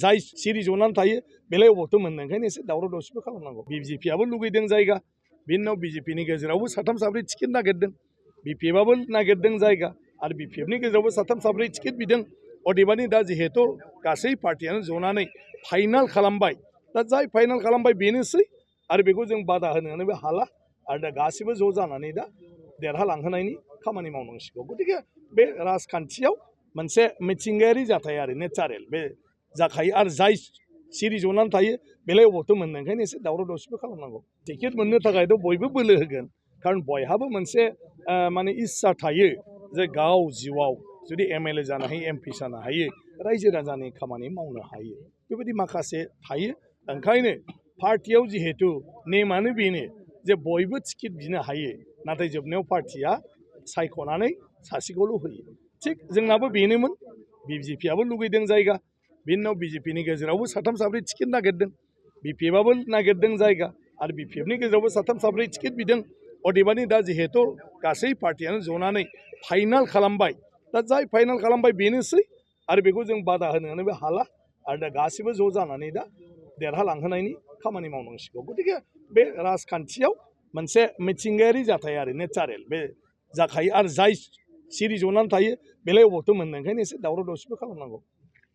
जाय सिरि जनानै थायो बेलाय अबावथो मोननो ओंखायनो एसे दावराव दावसिबो खालामनांगौ बिजेपिआबो लुगैदों जायगा बिनि उनाव बिजेपिनि गेजेरावबो साथाम साब्रै टिकेट नागिरदों बिपिएफआबो नागिरदों जायगा आरो बिपिएफनि गेजेरावबो साथाम साब्रै टिकेट बिदों अदेबानि दा जिहेतु गासै पार्टियानो जनानै फाइनाल खालामबाय दा जाय फाइनाल खालामबाय बेनोसै आरो बेखौ जों बादा होनोबो हाला आरो दा गासिबो ज' जानानै दा देरहालांहोनायनि खामानि मावनांसिगौ गतिके बे राजखान्थियाव मोनसे मिथिंगायारि जाथाय आरो नेचारेल बे जाखायो आरो जाय सिरि जनानै थायो बेलाय अबावथो मोननो ओंखायनो एसे दावराव दावसिबो खालामनांगौ टिकेट मोननो थाखायथ' बयबो बोलो होगोन खारन बयहाबो मोनसे माने इस्सा थायो जे गाव जिउआव जुदि एमएलए जानो हायो एमपि जानो हायो रायजो राजानि खामानि मावनो हायो बेबायदि माखासे थायो ओंखायनो पार्टियाव जिहेतु नेमानो बेनो जे बयबो टिकेट बिनो हायो नाथाय जोबनायाव पार्टिया सायख'नानै सासेखौल' होयो थिग जोंनाबो बेनोमोन बिजेपिआबो लुगैदों जायगा बिनि उनाव बिजेपिनि गेजेरावबो साथाम साब्रै टिकेट नागिरदों बिपिएफआबो नागिरदों जायगा आरो बिपिएफनि गेजेरावबो साथाम साब्रै टिकेट बिदों अदेबानि दा जिहेतु गासै पार्टियानो जनानै फाइनाल खालामबाय दा जाय फाइनाल खालामबाय बेनोसै आरो बेखौ जों बादा होनोबो हाला आरो दा गासिबो ज' जानानै दा देरहालांहोनायनि खामानि मावनांसिगौ गतिके बे राजखान्थियाव मोनसे मिथिंगायारि जाथाय आरो नेचारेल बे जाखायो आरो जाय सिरि जनानै थायो बेलाय अबावथो मोननो ओंखायनो एसे दावराव दावसिबो खालामनांगौ